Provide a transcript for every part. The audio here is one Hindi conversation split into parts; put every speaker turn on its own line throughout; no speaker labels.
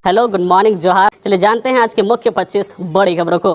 हेलो, गुड मॉर्निंग, जोहार। चलिए जानते हैं आज के मुख्य 25 बड़ी खबरों को।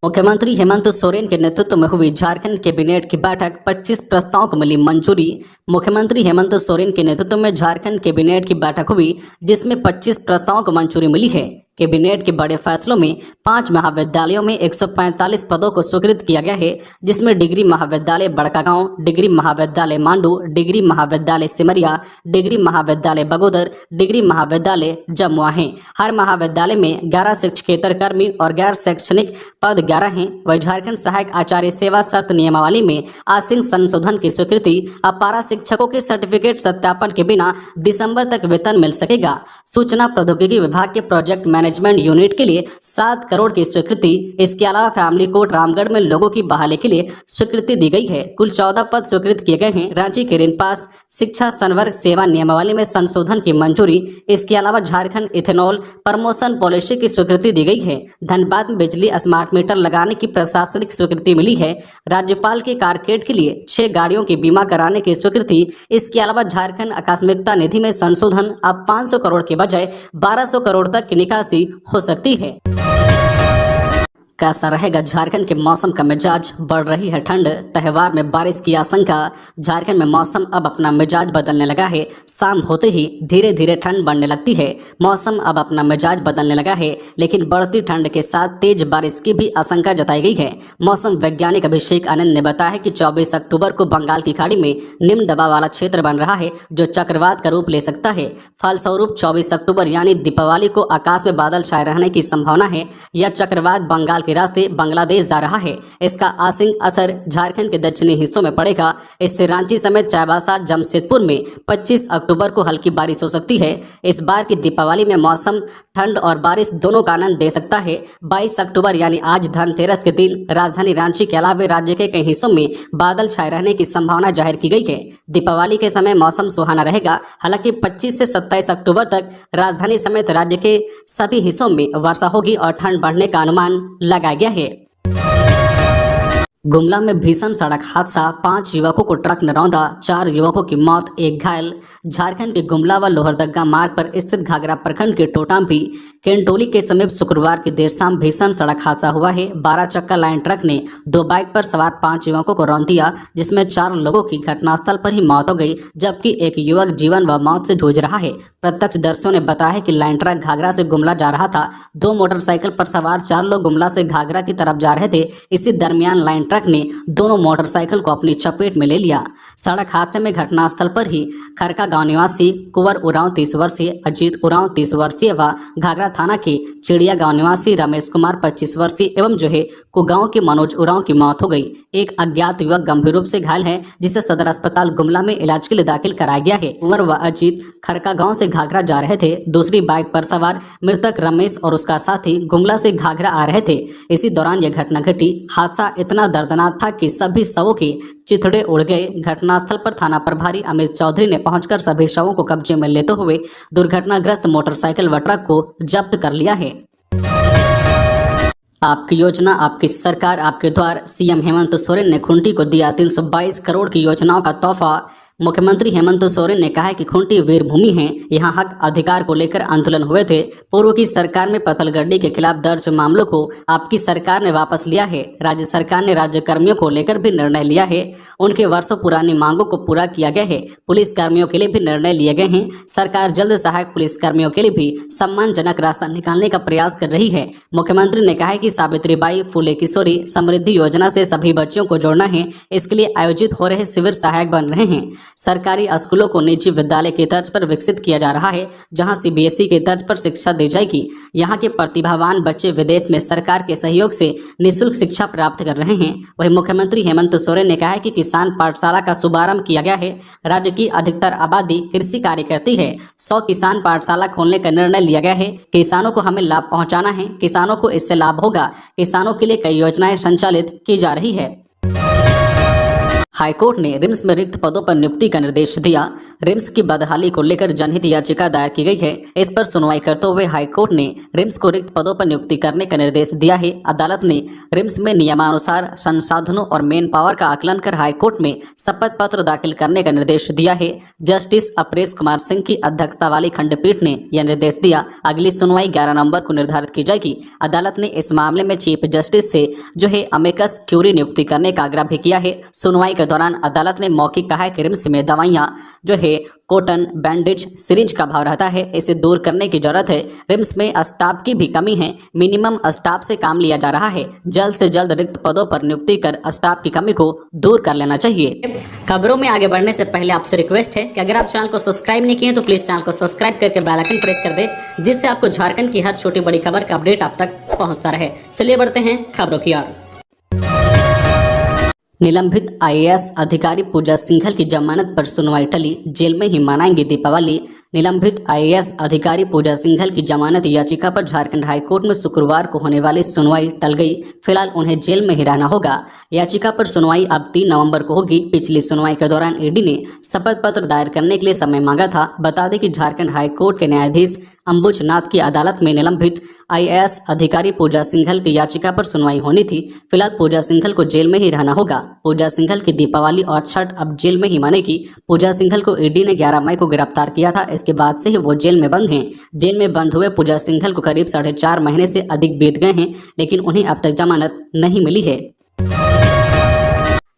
मुख्यमंत्री हेमंत सोरेन के नेतृत्व में हुई झारखंड कैबिनेट की बैठक, 25 प्रस्तावों को मिली मंजूरी। मुख्यमंत्री हेमंत सोरेन के नेतृत्व में झारखंड कैबिनेट की बैठक हुई, जिसमें 25 प्रस्तावों को मंजूरी मिली है। कैबिनेट के बड़े फैसलों में 5 महाविद्यालयों में 145 पदों को स्वीकृत किया गया है, जिसमें डिग्री महाविद्यालय बड़कागांव, डिग्री महाविद्यालय मांडू, डिग्री महाविद्यालय सिमरिया, डिग्री महाविद्यालय बगोदर, डिग्री महाविद्यालय जमुआ हैं। हर महाविद्यालय में 11 शिक्षकेतर कर्मी और गैर शैक्षणिक पद 11 हैं। वही झारखंड सहायक आचार्य सेवा शर्त नियमावली में आसीन संशोधन की स्वीकृति। अब पारा शिक्षकों के सर्टिफिकेट सत्यापन के बिना दिसंबर तक वेतन मिल सकेगा। सूचना प्रौद्योगिकी विभाग के प्रोजेक्ट मैनेजमेंट यूनिट के लिए 7 करोड़ की स्वीकृति। इसके अलावा फैमिली कोर्ट रामगढ़ में लोगों की बहाली के लिए स्वीकृति दी गई है। कुल 14 पद स्वीकृत किए गए हैं। रांची के रेनपास शिक्षा संवर्ग सेवा नियमावली में संशोधन की मंजूरी। इसके अलावा झारखंड इथेनॉल प्रमोशन पॉलिसी की स्वीकृति दी गई है। धनबाद में बिजली स्मार्ट मीटर लगाने की प्रशासनिक स्वीकृति मिली है। राज्यपाल के कारकेड के लिए 6 गाड़ियों की बीमा कराने की स्वीकृति। इसके अलावा झारखंड आकस्मिकता निधि में संशोधन। अब 500 करोड़ के बजाय 1200 करोड़ तक की निकासी हो सकती है। कैसा रहेगा झारखंड के मौसम का मिजाज? बढ़ रही है ठंड, त्योहार में बारिश की आशंका। झारखंड में मौसम अब अपना मिजाज बदलने लगा है। शाम होते ही धीरे धीरे ठंड बढ़ने लगती है। मौसम अब अपना मिजाज बदलने लगा है, लेकिन बढ़ती ठंड के साथ तेज बारिश की भी आशंका जताई गई है। मौसम वैज्ञानिक अभिषेक आनंद ने बताया कि 24 अक्टूबर को बंगाल की खाड़ी में निम्न दबाव वाला क्षेत्र बन रहा है, जो चक्रवात का रूप ले सकता है। फलस्वरूप 24 अक्टूबर यानी दीपावली को आकाश में बादल छाए रहने की संभावना है। यह चक्रवात बंगाल के रास्ते बांग्लादेश जा रहा है। इसका आंशिक असर झारखंड के दक्षिणी हिस्सों में पड़ेगा। इससे रांची समेत चाईबासा, जमशेदपुर में 25 अक्टूबर को हल्की बारिश हो सकती है। इस बार की दीपावली में मौसम ठंड और बारिश दोनों का आनंद दे सकता है। 22 अक्टूबर यानी आज धनतेरस के दिन राजधानी रांची के अलावा राज्य के कई हिस्सों में बादल छाए रहने की संभावना जाहिर की गई है। दीपावली के समय मौसम सुहाना रहेगा। हालांकि 25 से 27 अक्टूबर तक राजधानी समेत राज्य के सभी हिस्सों में वर्षा होगी और ठंड बढ़ने का अनुमान लगाया गया है। गुमला में भीषण सड़क हादसा, 5 युवकों को ट्रक ने रौंदा, 4 युवकों की मौत, 1 घायल। झारखंड के गुमला व लोहरदगा मार्ग पर स्थित घाघरा प्रखंड के टोटाम्पी केंटोली के समीप शुक्रवार की देर शाम भीषण सड़क हादसा हुआ है। 12 चक्का लाइन ट्रक ने 2 बाइक पर सवार 5 युवकों को रौंद दिया, जिसमें 4 लोगों की घटनास्थल पर ही मौत हो गई, जबकि एक युवक जीवन व मौत से जूझ रहा है। प्रत्यक्षदर्शियों ने बताया कि लाइन ट्रक घाघरा से गुमला जा रहा था। 2 मोटरसाइकिल पर सवार 4 लोग गुमला से घाघरा की तरफ जा रहे थे। इसी दरमियान लाइन ट्रक ने दोनों मोटरसाइकिल को अपनी चपेट में ले लिया। सड़क हादसे में घटनास्थल पर ही खरका गांव निवासी कुंवर उरांव 30 वर्षीय, अजीत उरांव 30 वर्षीय व घाघरा थाना के चिड़िया गांव निवासी रमेश कुमार 25 वर्षीय एवं जो है कुगांव के मनोज उरांव की मौत हो गई। एक अज्ञात युवक गंभीर रूप से घायल है, जिसे सदर अस्पताल गुमला में इलाज के लिए दाखिल कराया गया है। कुंवर व अजीत खरका गांव से घाघरा जा रहे थे। दूसरी बाइक पर सवार मृतक रमेश और उसका साथी गुमला से घाघरा आ रहे थे। इसी दौरान यह घटना घटी। हादसा इतना दर्दनाक था कि सभी शवों के चिथड़े उड़ गए। घटनास्थल पर थाना प्रभारी अमित चौधरी ने पहुंचकर सभी शवों को कब्जे में लेते हुए दुर्घटनाग्रस्त मोटरसाइकिल व ट्रक को जब्त कर लिया है। आपकी योजना, आपकी सरकार, आपके द्वार। सीएम हेमंत सोरेन ने खूंटी को दिया 322 करोड़ की योजनाओं का तोहफा। मुख्यमंत्री हेमंत सोरेन ने कहा है कि खूंटी वीर भूमि है, यहाँ हक अधिकार को लेकर आंदोलन हुए थे। पूर्व की सरकार में पत्थलगड्डी के खिलाफ दर्ज मामलों को आपकी सरकार ने वापस लिया है। राज्य सरकार ने राज्य कर्मियों को लेकर भी निर्णय लिया है। उनके वर्षों पुरानी मांगों को पूरा किया गया है। पुलिस कर्मियों के लिए भी निर्णय लिए गए हैं। सरकार जल्द सहायक पुलिस कर्मियों के लिए भी सम्मानजनक रास्ता निकालने का प्रयास कर रही है। मुख्यमंत्री ने कहा है कि सावित्रीबाई फुले किशोरी समृद्धि योजना से सभी बच्चों को जोड़ना है। इसके लिए आयोजित हो रहे शिविर सहायक बन रहे हैं। सरकारी स्कूलों को निजी विद्यालय की तर्ज पर विकसित किया जा रहा है, जहां सीबीएसई की तर्ज पर शिक्षा दी जाएगी। यहां के प्रतिभावान बच्चे विदेश में सरकार के सहयोग से निःशुल्क शिक्षा प्राप्त कर रहे हैं। वहीं मुख्यमंत्री हेमंत सोरेन ने कहा है कि किसान पाठशाला का शुभारंभ किया गया है। राज्य की अधिकतर आबादी कृषि कार्य करती है। 100 किसान पाठशाला खोलने का निर्णय लिया गया है। किसानों को हमें लाभ पहुंचाना है। किसानों को इससे लाभ होगा। किसानों के लिए कई योजनाएं संचालित की जा रही है। हाईकोर्ट ने रिम्स में रिक्त पदों पर नियुक्ति का निर्देश दिया। रिम्स की बदहाली को लेकर जनहित याचिका दायर की गई है। इस पर सुनवाई करते हुए हाईकोर्ट ने रिम्स को रिक्त पदों पर नियुक्ति करने का निर्देश दिया है। अदालत ने रिम्स में नियमानुसार संसाधनों और मेन पावर का आकलन कर हाईकोर्ट में शपथ पत्र दाखिल करने का निर्देश दिया है। जस्टिस अपरेश कुमार सिंह की अध्यक्षता वाली खंडपीठ ने यह निर्देश दिया। अगली सुनवाई 11 नवंबर को निर्धारित की जाएगी। अदालत ने इस मामले में चीफ जस्टिस से जो है अमेकस क्यूरी नियुक्ति करने का आग्रह भी किया है। सुनवाई के दौरान अदालत ने मौखिक कहा है कि रिम्स में दवाइयां जो है कॉटन, बैंडेज, सिरिंज का अभाव रहता है, इसे दूर करने की जरूरत है। रिम्स में स्टाफ की भी कमी है, मिनिमम स्टाफ से काम लिया जा रहा है। जल्द से जल्द रिक्त पदों पर नियुक्ति कर स्टाफ की कमी को दूर कर लेना चाहिए। खबरों में आगे बढ़ने से पहले आपसे रिक्वेस्ट है कि अगर आप चैनल को सब्सक्राइब नहीं किए तो प्लीज चैनल को सब्सक्राइब करके बेल आइकन प्रेस कर दे, जिससे आपको झारखंड की हर छोटी बड़ी खबर का अपडेट आप तक पहुंचता रहे। चलिए बढ़ते हैं खबरों की ओर। निलंबित आईएएस अधिकारी पूजा सिंघल की जमानत पर सुनवाई टली, जेल में ही मनाएंगी दीपावली। निलंबित आईएएस अधिकारी पूजा सिंघल की जमानत याचिका पर झारखंड हाईकोर्ट में शुक्रवार को होने वाली सुनवाई टल गई। फिलहाल उन्हें जेल में ही रहना होगा। याचिका पर सुनवाई अब 3 नवंबर को होगी। पिछली सुनवाई के दौरान ईडी ने शपथ पत्र दायर करने के लिए समय मांगा था। बता दें कि झारखंड हाईकोर्ट के न्यायाधीश अंबुजनाथ की अदालत में निलंबित आईएएस अधिकारी पूजा सिंघल की याचिका पर सुनवाई होनी थी। फिलहाल पूजा सिंघल को जेल में ही रहना होगा। पूजा सिंघल की दीपावली और छठ अब जेल में ही मनेगी। पूजा सिंघल को ईडी ने 11 मई को गिरफ्तार किया था। इसके बाद से ही वो जेल में बंद हैं। जेल में बंद हुए पूजा सिंघल को करीब 4.5 महीने से अधिक बीत गए हैं, लेकिन उन्हें अब तक जमानत नहीं मिली है।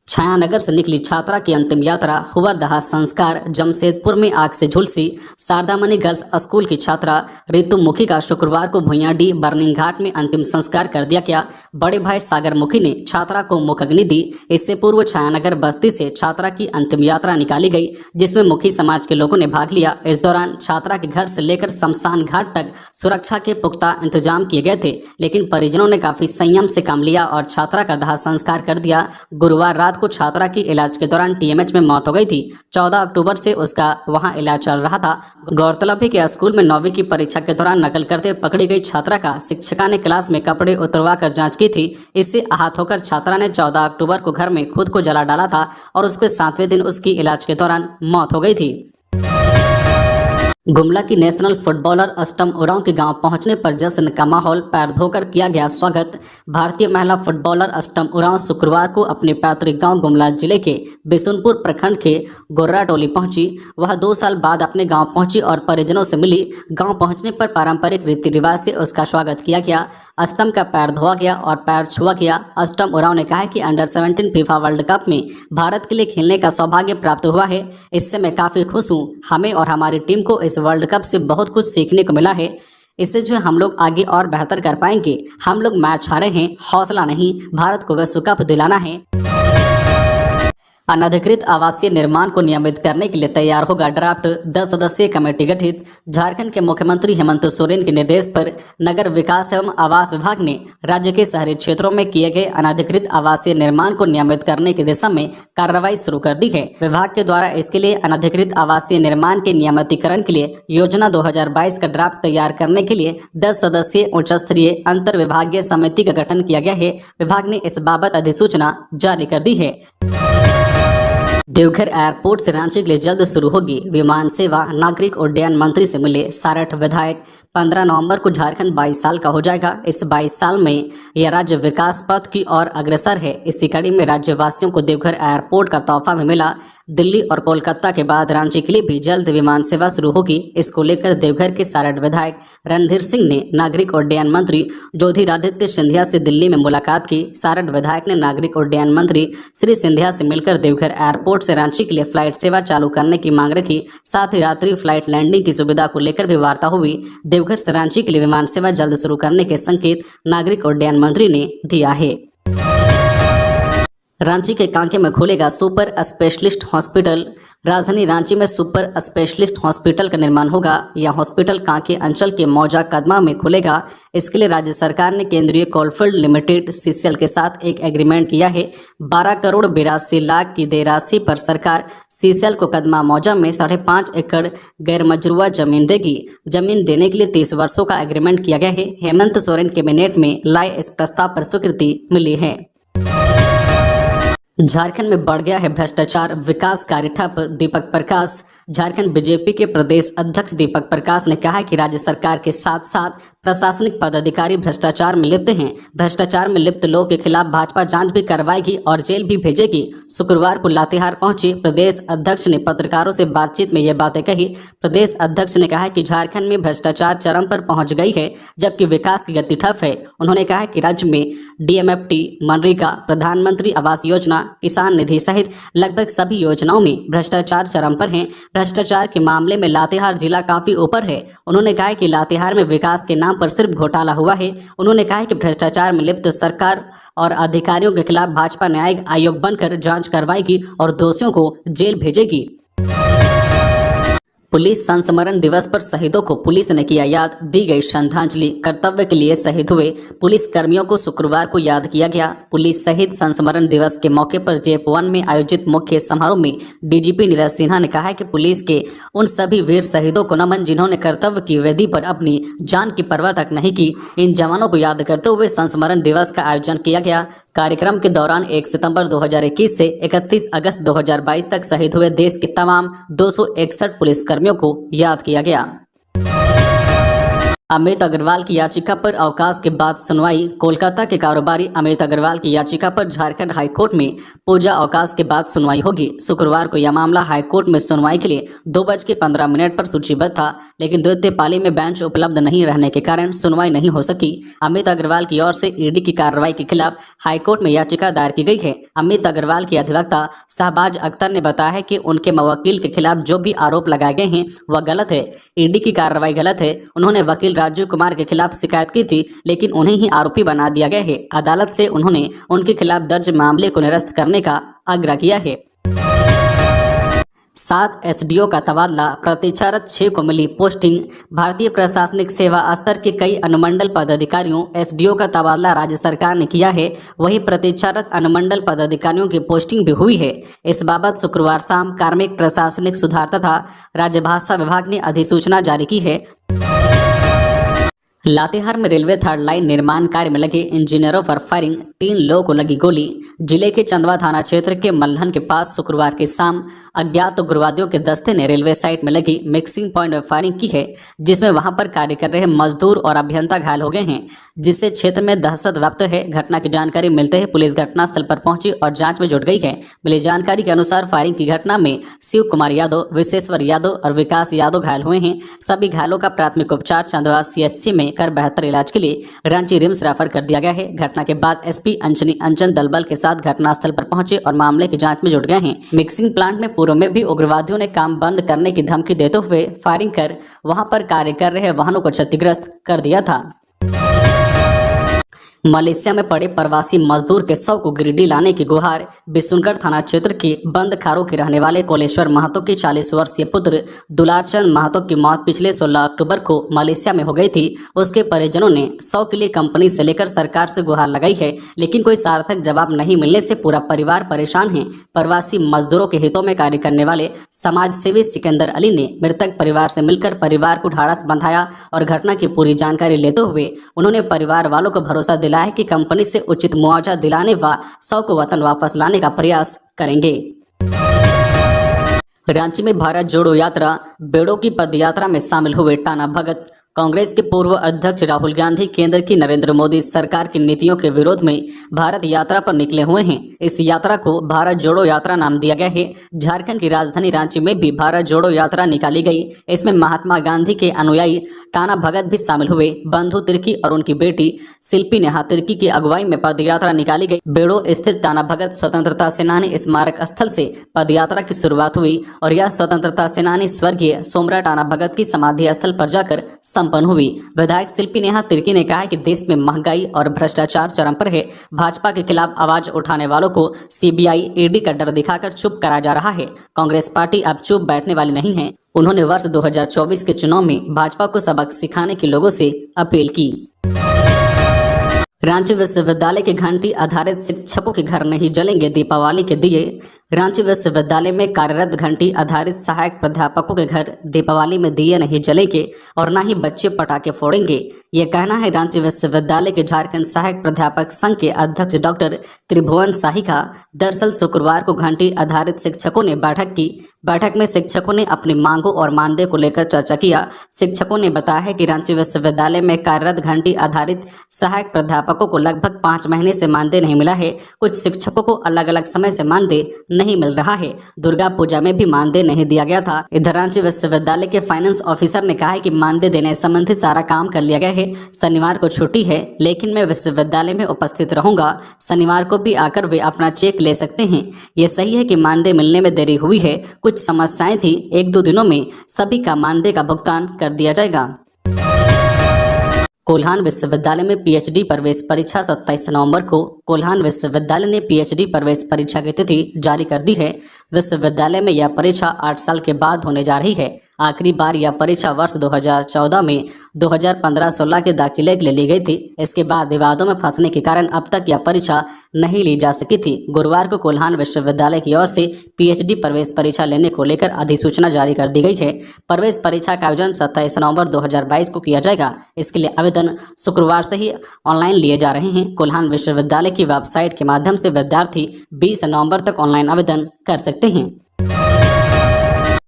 छायानगर से निकली छात्रा की अंतिम यात्रा, हुआ दाह संस्कार। जमशेदपुर में आग से झुलसी शारदामणि गर्ल्स स्कूल की छात्रा रितु मुखी का शुक्रवार को भुइयाडी बर्निंग घाट में अंतिम संस्कार कर दिया गया। बड़े भाई सागर मुखी ने छात्रा को मुखाग्नि दी। इससे पूर्व छायानगर बस्ती से छात्रा की अंतिम यात्रा निकाली गई, जिसमें मुखी समाज के लोगों ने भाग लिया। इस दौरान छात्रा के घर से लेकर शमशान घाट तक सुरक्षा के पुख्ता इंतजाम किए गए थे, लेकिन परिजनों ने काफी संयम से काम लिया और छात्रा का दाह संस्कार कर दिया। गुरुवार रात को छात्रा की इलाज के दौरान टीएमएच में मौत हो गई थी। 14 अक्टूबर से उसका वहां इलाज चल रहा था। गौरतलब है कि स्कूल में 9वीं की परीक्षा के दौरान नकल करते पकड़ी गई छात्रा का शिक्षिका ने क्लास में कपड़े उतरवा कर जांच की थी। इससे आहत होकर छात्रा ने 14 अक्टूबर को घर में खुद को जला डाला था और उसके 7वें दिन उसकी इलाज के दौरान मौत हो गई थी। गुमला की नेशनल फुटबॉलर अष्टम उरांव के गांव पहुंचने पर जश्न का माहौल, पैर धोकर किया गया स्वागत। भारतीय महिला फुटबॉलर अष्टम उरांव शुक्रवार को अपने पैतृक गांव गुमला जिले के बिशुनपुर प्रखंड के गोर्रा टोली पहुंची। वह 2 साल बाद अपने गांव पहुंची और परिजनों से मिली। गांव पहुंचने पर पारंपरिक रीति रिवाज से उसका स्वागत किया गया। अष्टम का पैर धोआ गया और पैर छुआ गया। अष्टम उरांव ने कहा कि अंडर 17 फीफा वर्ल्ड कप में भारत के लिए खेलने का सौभाग्य प्राप्त हुआ है। इससे मैं काफ़ी खुश हूँ। हमें और हमारी टीम को इस वर्ल्ड कप से बहुत कुछ सीखने को मिला है। इससे जो है हम लोग आगे और बेहतर कर पाएंगे। हम लोग मैच हारे हैं, हौसला नहीं, भारत को विश्व कप दिलाना है। अनधिकृत आवासीय निर्माण को नियमित करने के लिए तैयार होगा ड्राफ्ट, 10 सदस्यीय कमेटी गठित। झारखंड के मुख्यमंत्री हेमंत सोरेन के निर्देश पर नगर विकास एवं आवास विभाग ने राज्य के शहरी क्षेत्रों में किए गए अनधिकृत आवासीय निर्माण को नियमित करने की दिशा में कार्रवाई शुरू कर दी है। विभाग के द्वारा इसके लिए अनधिकृत आवासीय निर्माण के नियमितीकरण के लिए योजना 2022 का ड्राफ्ट तैयार करने के लिए 10 सदस्यीय उच्च स्तरीय अंतर विभागीय समिति का गठन किया गया है। विभाग ने इस बाबत अधिसूचना जारी कर दी है। देवघर एयरपोर्ट से रांची के लिए जल्द शुरू होगी विमान सेवा। नागरिक उड्डयन मंत्री से मिले सारठ विधायक। 15 नवंबर को झारखंड 22 साल का हो जाएगा। इस 22 साल में यह राज्य विकास पथ की ओर अग्रसर है। इसी कड़ी में राज्यवासियों को देवघर एयरपोर्ट का तोहफा भी मिला। दिल्ली और कोलकाता के बाद रांची के लिए भी जल्द विमान सेवा शुरू होगी। इसको लेकर देवघर के सारठ विधायक रणधीर सिंह ने नागरिक उड्डयन मंत्री ज्योतिरादित्य सिंधिया से दिल्ली में मुलाकात की। सारठ विधायक ने नागरिक उड्डयन मंत्री श्री सिंधिया से मिलकर देवघर एयरपोर्ट से रांची के लिए फ्लाइट सेवा चालू करने की मांग रखी। साथ ही रात्रि फ्लाइट लैंडिंग की सुविधा को लेकर भी वार्ता हुई। देवघर से रांची के लिए विमान सेवा जल्द शुरू करने के संकेत नागरिक उड्डयन मंत्री ने दिया है। रांची के कांके में खुलेगा सुपर स्पेशलिस्ट हॉस्पिटल। राजधानी रांची में सुपर स्पेशलिस्ट हॉस्पिटल का निर्माण होगा। यह हॉस्पिटल कांके अंचल के मौजा कदमा में खुलेगा। इसके लिए राज्य सरकार ने केंद्रीय कोलफील्ड लिमिटेड सीसीएल के साथ एक एग्रीमेंट किया है। 12 करोड़ 82 लाख की देय राशि पर सरकार सीसीएल को कदमा मौजा में 5.5 एकड़ गैर मजरूआ जमीन देगी। जमीन देने के लिए 30 वर्षों का एग्रीमेंट किया गया है। हेमंत सोरेन कैबिनेट में लाए इस प्रस्ताव पर स्वीकृति मिली है। झारखंड में बढ़ गया है भ्रष्टाचार, विकास कार्य ठप। दीपक प्रकाश। झारखंड बीजेपी के प्रदेश अध्यक्ष दीपक प्रकाश ने कहा कि राज्य सरकार के साथ साथ प्रशासनिक पदाधिकारी भ्रष्टाचार में लिप्त हैं। भ्रष्टाचार में लिप्त लोगों के खिलाफ भाजपा जांच भी करवाएगी और जेल भी भेजेगी। शुक्रवार को लातेहार पहुंचे प्रदेश अध्यक्ष ने पत्रकारों से बातचीत में ये बातें कही। प्रदेश अध्यक्ष ने कहा कि झारखंड में भ्रष्टाचार चरम पर पहुंच गई है, जबकि विकास की गति ठप है। उन्होंने कहा कि राज्य में डीएमएफटी, मनरेगा, प्रधानमंत्री आवास योजना, किसान निधि सहित लगभग सभी योजनाओं में भ्रष्टाचार चरम पर है। भ्रष्टाचार के मामले में लातेहार जिला काफी ऊपर है। उन्होंने कहा कि लातेहार में विकास के नाम पर सिर्फ घोटाला हुआ है। उन्होंने कहा कि भ्रष्टाचार में लिप्त सरकार और अधिकारियों के खिलाफ भाजपा न्यायिक आयोग बनकर जांच करवाएगी और दोषियों को जेल भेजेगी। पुलिस संस्मरण दिवस पर शहीदों को पुलिस ने किया याद, दी गई श्रद्धांजलि। कर्तव्य के लिए शहीद हुए पुलिस कर्मियों को शुक्रवार को याद किया गया। पुलिस शहीद संस्मरण दिवस के मौके पर JEP-1 में आयोजित मुख्य समारोह में डीजीपी नीरज सिन्हा ने कहा कि पुलिस के उन सभी वीर शहीदों को नमन जिन्होंने कर्तव्य की वेदी पर अपनी जान की परवाह तक नहीं की। इन जवानों को याद करते हुए संस्मरण दिवस का आयोजन किया गया। कार्यक्रम के दौरान 1 सितंबर 2021 से 31 अगस्त 2022 तक शहीद हुए देश के तमाम 261 पुलिसकर्मियों को याद किया गया। अमित अग्रवाल की याचिका पर अवकाश के बाद सुनवाई। कोलकाता के कारोबारी अमित अग्रवाल की याचिका पर झारखंड हाईकोर्ट में पूजा अवकाश के बाद सुनवाई होगी। शुक्रवार को यह मामला हाईकोर्ट में सुनवाई के लिए 2:15 पर सूचीबद्ध था, लेकिन द्वितीय पाली में बेंच उपलब्ध नहीं रहने के कारण सुनवाई नहीं हो सकी। अमित अग्रवाल की ओर से ईडी की कार्रवाई के खिलाफ हाईकोर्ट में याचिका दायर की गई है। अमित अग्रवाल के अधिवक्ता शाहबाज अख्तर ने बताया है कि उनके वकील के खिलाफ जो भी आरोप लगाए गए हैं वह गलत है। ईडी की कार्रवाई गलत है। उन्होंने वकील राजीव कुमार के खिलाफ शिकायत की थी, लेकिन उन्हें ही आरोपी बना दिया गया है। अदालत से उन्होंने उनके खिलाफ दर्ज मामले को निरस्त करने का आग्रह किया है। 7 एसडीओ का तबादला, प्रतीक्षारत 6 को मिली पोस्टिंग। भारतीय प्रशासनिक सेवा स्तर के कई अनुमंडल पदाधिकारियों एसडीओ का तबादला राज्य सरकार ने किया है। वहीं प्रतीक्षारत अनुमंडल पदाधिकारियों की पोस्टिंग भी हुई है। इस बाबत शुक्रवार शाम कार्मिक प्रशासनिक सुधार तथा राजभाषा विभाग ने अधिसूचना जारी की है। लातेहार में रेलवे थर्ड लाइन निर्माण कार्य में लगे इंजीनियरों पर फायरिंग, 3 लोगों को लगी गोली। जिले के चंदवा थाना क्षेत्र के मल्हन के पास शुक्रवार की शाम अज्ञात उग्रवादियों के दस्ते ने रेलवे साइट में लगी मिक्सिंग पॉइंट में फायरिंग की है, जिसमें वहां पर कार्य कर रहे मजदूर और अभियंता घायल हो गए हैं, जिससे क्षेत्र में दहशत व्याप्त है। घटना की जानकारी मिलते ही पुलिस घटनास्थल पर पहुंची और जांच में जुट गई है। मिली जानकारी के अनुसार फायरिंग की घटना में शिव कुमार यादव, विशेश्वर यादव और विकास यादव घायल हुए हैं। सभी घायलों का प्राथमिक उपचार चंदवा CHC में कर बेहतर इलाज के लिए रांची रिम्स रेफर कर दिया गया है। घटना के बाद SP अंजनी अंजन दलबल के साथ घटनास्थल पर पहुंचे और मामले की जांच में जुट गए हैं। मिक्सिंग प्लांट में पूर्व में भी उग्रवादियों ने काम बंद करने की धमकी देते हुए फायरिंग कर वहां पर कार्य कर रहे वाहनों को क्षतिग्रस्त कर दिया था। मलेशिया में पड़े प्रवासी मजदूर के शव को गिरिडीह लाने की गुहार। बिशुनगढ़ थाना क्षेत्र के बंद खारों के रहने वाले कोलेश्वर महतो के 40 वर्षीय पुत्र दुलारचंद महतो की मौत पिछले 16 अक्टूबर को मलेशिया में हो गई थी। उसके परिजनों ने शव के लिए कंपनी से लेकर सरकार से गुहार लगाई है, लेकिन कोई सार्थक जवाब नहीं मिलने से पूरा परिवार परेशान है। प्रवासी मजदूरों के हितों में कार्य करने वाले समाज सेवी सिकंदर अली ने मृतक परिवार से मिलकर परिवार को ढाढ़स बंधाया और घटना की पूरी जानकारी लेते हुए उन्होंने परिवार वालों को भरोसा दिलाया है कि कंपनी से उचित मुआवजा दिलाने व शव को वतन वापस लाने का प्रयास करेंगे। रांची में भारत जोड़ो यात्रा, बेड़ो की पदयात्रा में शामिल हुए टाना भगत। कांग्रेस के पूर्व अध्यक्ष राहुल गांधी केंद्र की नरेंद्र मोदी सरकार की नीतियों के विरोध में भारत यात्रा पर निकले हुए हैं। इस यात्रा को भारत जोड़ो यात्रा नाम दिया गया है। झारखंड की राजधानी रांची में भी भारत जोड़ो यात्रा निकाली गई। इसमें महात्मा गांधी के अनुयायी टाना भगत भी शामिल हुए। बंधु तिर्की और उनकी बेटी शिल्पी नेहा तिर्की की अगुवाई में पदयात्रा निकाली गई। बेड़ो स्थित टाना भगत स्वतंत्रता सेनानी स्मारक स्थल से पदयात्रा की शुरुआत हुई और यह स्वतंत्रता सेनानी स्वर्गीय सोमरा टाना भगत की समाधि स्थल पर जाकर संपन्न हुई। विधायक शिल्पी नेहा तिर्की ने कहा कि देश में महंगाई और भ्रष्टाचार चरम पर है। भाजपा के खिलाफ आवाज उठाने वालों को CBI ED का डर दिखाकर चुप कराया जा रहा है। कांग्रेस पार्टी अब चुप बैठने वाली नहीं है। उन्होंने वर्ष 2024 के चुनाव में भाजपा को सबक सिखाने की लोगों से अपील की। रांची विश्वविद्यालय के घंटी आधारित शिक्षकों के घर नहीं जलेंगे दीपावली के दिए। रांची विश्वविद्यालय में कार्यरत घंटी आधारित सहायक प्राध्यापकों के घर दीपावली में दिए नहीं जलेंगे और न ही बच्चे पटाखे फोड़ेंगे। ये कहना है रांची विश्वविद्यालय के झारखंड सहायक प्राध्यापक संघ के अध्यक्ष डॉक्टर त्रिभुवन शाही का। दरअसल शुक्रवार को घंटी आधारित शिक्षकों ने बैठक की। बैठक में शिक्षकों ने अपनी मांगों और मानदेय को लेकर चर्चा किया। शिक्षकों ने बताया है कि रांची विश्वविद्यालय में कार्यरत घंटी आधारित सहायक प्राध्यापकों को लगभग 5 महीने से मानदेय नहीं मिला है। कुछ शिक्षकों को अलग अलग समय से मानदेय नहीं मिल रहा है। दुर्गा पूजा में भी मानदेय नहीं दिया गया था। इधर रांची विश्वविद्यालय के फाइनेंस ऑफिसर ने कहा है कि मानदेय देने संबंधित सारा काम कर लिया गया है। शनिवार को छुट्टी है, लेकिन मैं विश्वविद्यालय में उपस्थित रहूंगा। शनिवार को भी आकर वे अपना चेक ले सकते हैं। ये सही है कि मानदेय मिलने में देरी हुई है, कुछ समस्याएं थी। 1-2 दिनों में सभी का मानदेय का भुगतान कर दिया जाएगा। कोल्हान विश्वविद्यालय में पीएचडी प्रवेश परीक्षा 27 नवंबर को। कोल्हान विश्वविद्यालय ने पीएचडी प्रवेश परीक्षा की तिथि जारी कर दी है। विश्वविद्यालय में यह परीक्षा 8 साल के बाद होने जा रही है। आखिरी बार यह परीक्षा वर्ष 2014 में 2015-16 के दाखिले के लिए ली गई थी। इसके बाद विवादों में फंसने के कारण अब तक यह परीक्षा नहीं ली जा सकी थी। गुरुवार को कोल्हान विश्वविद्यालय की ओर से पीएचडी प्रवेश परीक्षा लेने को लेकर अधिसूचना जारी कर दी गई है। प्रवेश परीक्षा का आयोजन 27 नवंबर 2022 को किया जाएगा। इसके लिए आवेदन शुक्रवार से ही ऑनलाइन लिए जा रहे हैं। कोल्हान विश्वविद्यालय की वेबसाइट के माध्यम से विद्यार्थी 20 नवंबर तक ऑनलाइन आवेदन कर सकते हैं।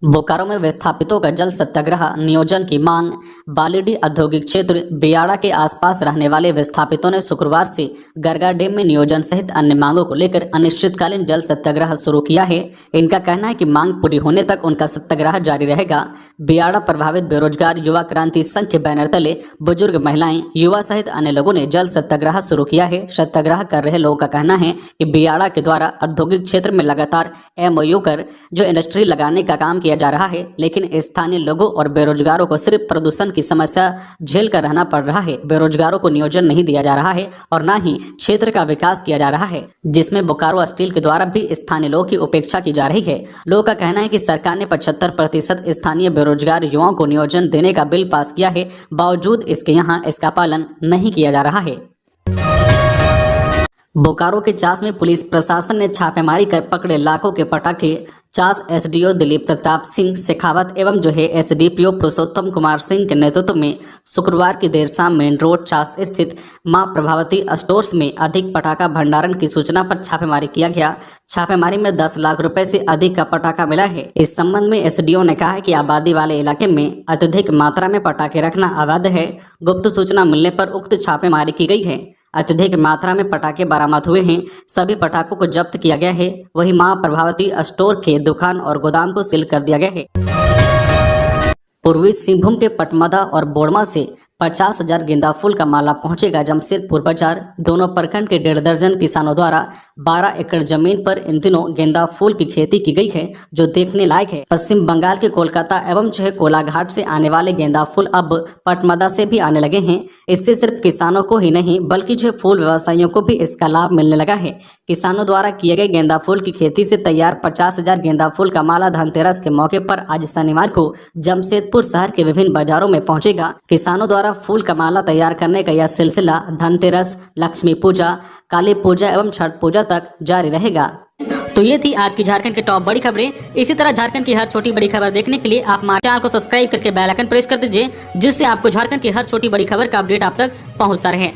बोकारो में विस्थापितों का जल सत्याग्रह नियोजन की मांग। बालीडीह औद्योगिक क्षेत्र बियाड़ा के आसपास रहने वाले विस्थापितों ने शुक्रवार से गरगा डैम में नियोजन सहित अन्य मांगों को लेकर अनिश्चितकालीन जल सत्याग्रह शुरू किया है। इनका कहना है कि मांग पूरी होने तक उनका सत्याग्रह जारी रहेगा। बियाड़ा प्रभावित बेरोजगार युवा क्रांति संघ के बैनर तले बुजुर्ग, महिलाएं, युवा सहित अन्य लोगों ने जल सत्याग्रह शुरू किया है। सत्याग्रह कर रहे लोगों का कहना है कि बियाड़ा के द्वारा औद्योगिक क्षेत्र में लगातार MOU कर जो इंडस्ट्री लगाने का काम किया जा रहा है, लेकिन स्थानीय लोगों और बेरोजगारों को सिर्फ प्रदूषण की समस्या झेल कर रहना पड़ रहा है। बेरोजगारों को नियोजन नहीं दिया जा रहा है और न ही क्षेत्र का विकास किया जा रहा है, जिसमें बोकारो स्टील के द्वारा भी स्थानीय लोगों की उपेक्षा की जा रही है। लोगों का कहना है कि सरकार ने 75% स्थानीय बेरोजगार युवाओं को नियोजन देने का बिल पास किया है, बावजूद इसके यहाँ इसका पालन नहीं किया जा रहा है। बोकारो के चास में पुलिस प्रशासन ने छापेमारी कर पकड़े लाखों के पटाखे। चास SDO दिलीप प्रताप सिंह शेखावत एवं SDPO पुरुषोत्तम कुमार सिंह के नेतृत्व में शुक्रवार की देर शाम मेन रोड चास स्थित मां प्रभावती स्टोर्स में अधिक पटाखा भंडारण की सूचना पर छापेमारी किया गया। छापेमारी में 10 लाख रुपए से अधिक का पटाखा मिला है। इस संबंध में SDO ने कहा है कि आबादी वाले इलाके में अत्यधिक मात्रा में पटाखे रखना अवैध है। गुप्त सूचना मिलने पर उक्त छापेमारी की गई है। अत्यधिक मात्रा में पटाखे बरामद हुए हैं। सभी पटाखों को जब्त किया गया है। वहीं मां प्रभावती स्टोर के दुकान और गोदाम को सील कर दिया गया है। पूर्वी सिंहभूम के पटमदा और बोड़मा से 50,000 गेंदा फूल का माला पहुंचेगा जमशेदपुर बाजार। दोनों प्रखंड के 1.5 दर्जन किसानों द्वारा 12 एकड़ जमीन पर इन दिनों गेंदा फूल की खेती की गई है, जो देखने लायक है। पश्चिम बंगाल के कोलकाता एवं कोलाघाट से आने वाले गेंदा फूल अब पटमदा से भी आने लगे हैं। इससे सिर्फ किसानों को ही नहीं बल्कि फूल व्यवसायियों को भी इसका लाभ मिलने लगा है। किसानों द्वारा किए गए गेंदा फूल की खेती से तैयार 50,000 गेंदा फूल का माला धनतेरस के मौके पर आज शनिवार को जमशेदपुर शहर के विभिन्न बाजारों में पहुंचेगा। किसानों द्वारा फूल का माला तैयार करने का यह सिलसिला धनतेरस, लक्ष्मी पूजा, काली पूजा एवं छठ पूजा तक जारी रहेगा। तो ये थी आज की झारखंड की टॉप बड़ी खबरें। इसी तरह झारखंड की हर छोटी बड़ी खबर देखने के लिए आप हमारे चैनल को सब्सक्राइब करके बेल आइकन प्रेस कर दीजिए, जिससे आपको झारखंड की हर छोटी बड़ी खबर का अपडेट आप तक पहुंचता रहे।